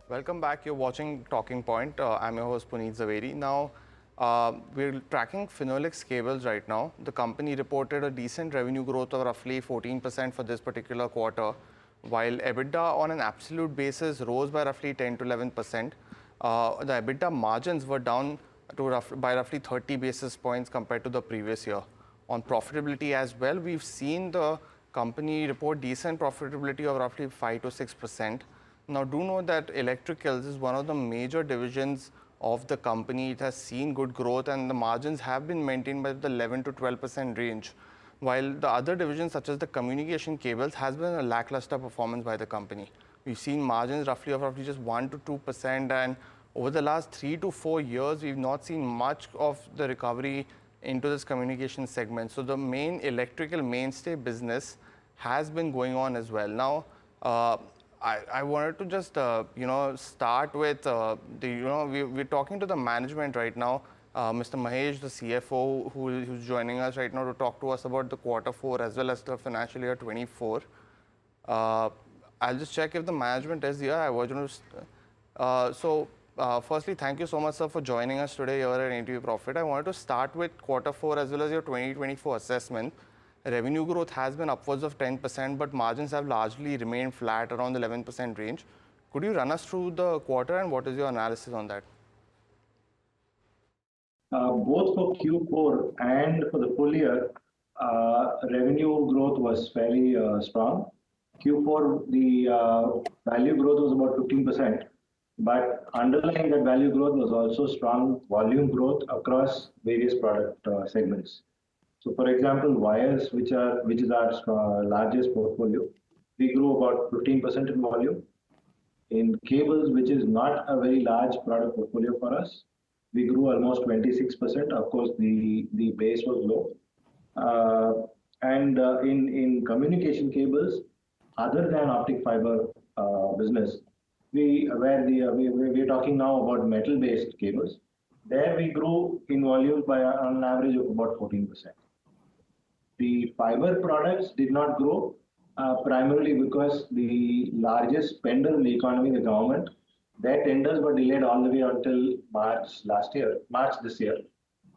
Welcome back. You're watching Talking Point. I'm your host Puneet Zaveri. Now, we're tracking Finolex cables right now. The company reported a decent revenue growth of roughly 14% for this particular quarter, while EBITDA on an absolute basis rose by roughly 10 to 11%. The EBITDA margins were down by roughly 30 basis points compared to the previous year. On profitability as well, we've seen the company report decent profitability of roughly 5 to 6%. Now, do know that electricals is one of the major divisions of the company. It has seen good growth and the margins have been maintained by the 11 to 12% range. While the other divisions such as the communication cables has been a lackluster performance by the company. We've seen margins roughly just 1 to 2%, and over the last 3 to 4 years, we've not seen much of the recovery into this communication segment. So the main electrical mainstay business has been going on as well. Now, I wanted to just, start with, we're talking to the management right now, Mr. Mahesh, the CFO, who's joining us right now to talk to us about the Q4 as well as the financial year 24. I'll just check if the management is here. Firstly, thank you so much, sir, for joining us today here at NDTV Profit. I wanted to start with Q4 as well as your 2024 assessment. Revenue growth has been upwards of 10%, but margins have largely remained flat around the 11% range. Could you run us through the quarter and what is your analysis on that? Both for Q4 and for the full year, revenue growth was fairly strong. Q4, the value growth was about 15%, but underlying that value growth was also strong volume growth across various product segments. So, for example, wires, which is our largest portfolio, we grew about 15% in volume. In cables, which is not a very large product portfolio for us, we grew almost 26%. Of course, the base was low. In communication cables, other than optic fiber business, we're talking now about metal-based cables. There we grew in volume by on an average of about 14%. The fiber products did not grow primarily because the largest spender in the economy, the government, their tenders were delayed all the way until March this year.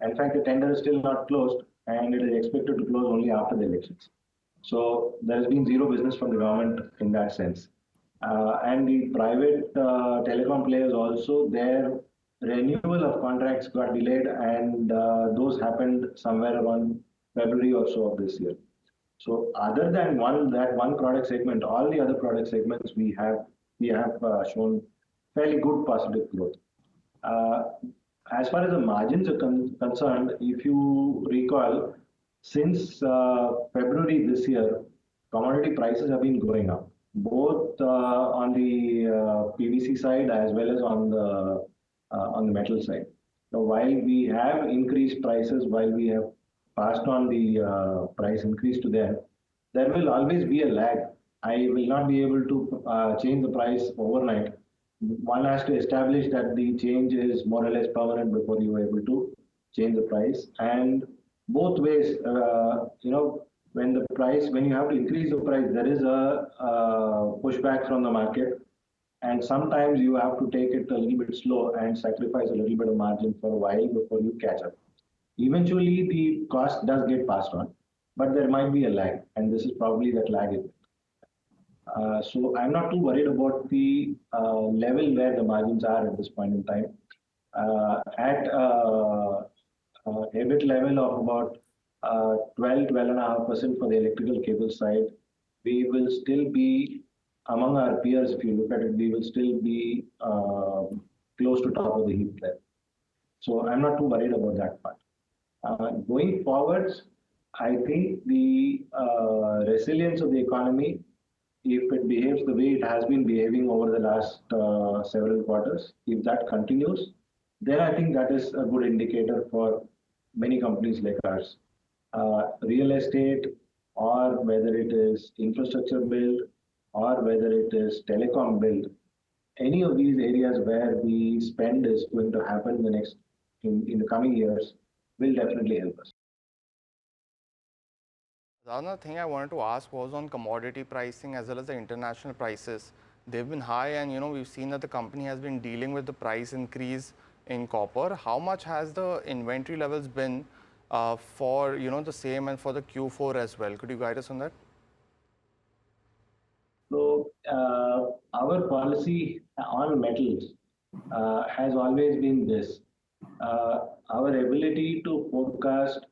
In fact, the tender is still not closed and it is expected to close only after the elections. So there has been zero business from the government in that sense. And the private telecom players also, their renewal of contracts got delayed, and those happened somewhere around February or so of this year. So other than that one product segment, all the other product segments we have shown fairly good positive growth. As far as the margins are concerned, if you recall, since February this year, commodity prices have been going up, both on the PVC side as well as on the metal side. So while we have increased prices, while we have passed on the price increase to them, there will always be a lag. I will not be able to change the price overnight. One has to establish that the change is more or less permanent before you are able to change the price. And both ways, when you have to increase the price, there is a pushback from the market. And sometimes you have to take it a little bit slow and sacrifice a little bit of margin for a while before you catch up. Eventually, the cost does get passed on, but there might be a lag, and this is probably that lag. So I'm not too worried about the level where the margins are at this point in time. At EBIT level of about 12.5% for the electrical cable side, we will still be among our peers. If you look at it, we will still be close to top of the heap there. So I'm not too worried about that part. Going forwards, I think the resilience of the economy, if it behaves the way it has been behaving over the last several quarters, if that continues, then I think that is a good indicator for many companies like ours. Real estate, or whether it is infrastructure build, or whether it is telecom build, any of these areas where the spend is going to happen in the coming years will definitely help us. The other thing I wanted to ask was on commodity pricing as well as the international prices. they've been high, and we've seen that the company has been dealing with the price increase in copper. How much has the inventory levels been for the same and for the Q4 as well? Could you guide us on that? So our policy on metals has always been this. Our ability to forecast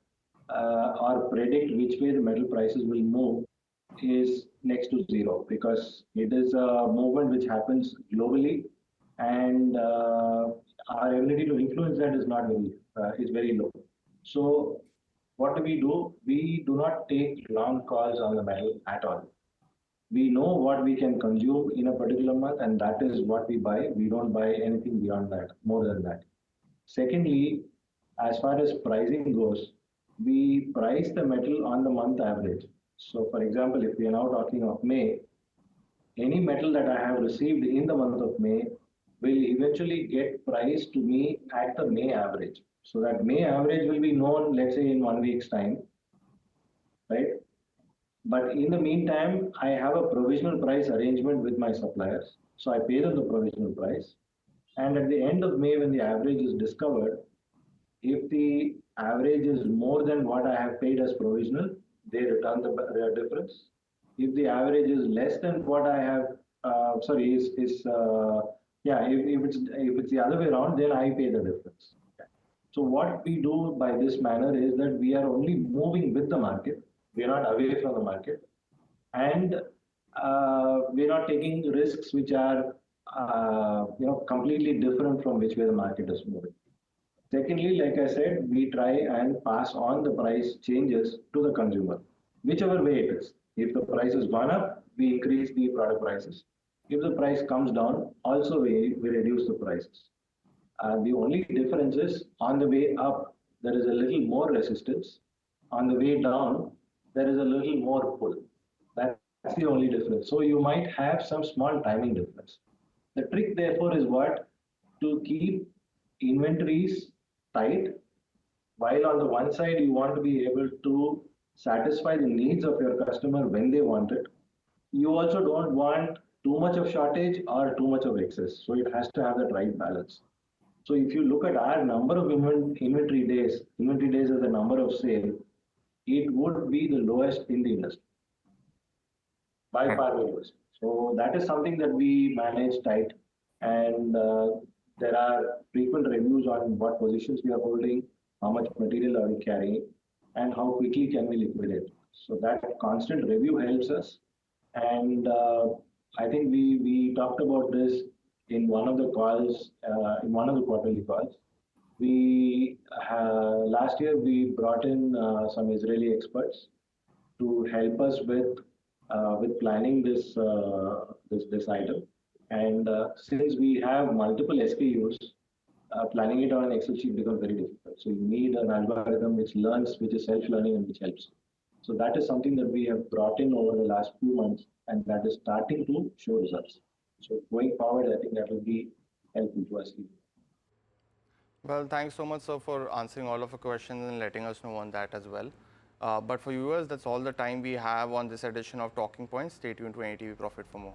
or predict which way the metal prices will move is next to zero, because it is a movement which happens globally, and our ability to influence that is very low. So what do? We do not take long calls on the metal at all. We know what we can consume in a particular month, and that is what we buy. We don't buy anything beyond that, more than that. Secondly, as far as pricing goes, we price the metal on the month average. So, for example, if we are now talking of May, any metal that I have received in the month of May will eventually get priced to me at the May average. So that May average will be known, let's say, in 1 week's time, right? But in the meantime, I have a provisional price arrangement with my suppliers. So I pay them the provisional price. And at the end of May, when the average is discovered, if the average is more than what I have paid as provisional, they return the difference. If the average is less than what I have, sorry, is yeah, if it's the other way around, then I pay the difference. So what we do by this manner is that we are only moving with the market. We are not away from the market, and we're not taking risks which are completely different from which way the market is moving. Secondly, like I said, we try and pass on the price changes to the consumer, whichever way it is. If the price has gone up, we increase the product prices. If the price comes down, also we reduce the prices. The only difference is on the way up, there is a little more resistance. On the way down, there is a little more pull. That's the only difference. So you might have some small timing difference. The trick, therefore, is what? To keep inventories tight, while on the one side you want to be able to satisfy the needs of your customer when they want it. You also don't want too much of shortage or too much of excess. So it has to have that right balance. So if you look at our number of inventory days as the number of sale, it would be the lowest in the industry, by far the lowest. So that is something that we manage tight, and there are frequent reviews on what positions we are holding, how much material are we carrying, and how quickly can we liquidate. So that constant review helps us, and I think we talked about this in one of the calls, in one of the quarterly calls. We last year we brought in some Israeli experts to help us with planning this item. And since we have multiple SKUs, planning it on an Excel sheet becomes very difficult. So you need an algorithm which learns, which is self-learning and which helps. So that is something that we have brought in over the last few months, and that is starting to show results. So going forward, I think that will be helpful to us. Well, thanks so much, sir, for answering all of our questions and letting us know on that as well. But for viewers, that's all the time we have on this edition of Talking Points. Stay tuned to NDTV Profit for more.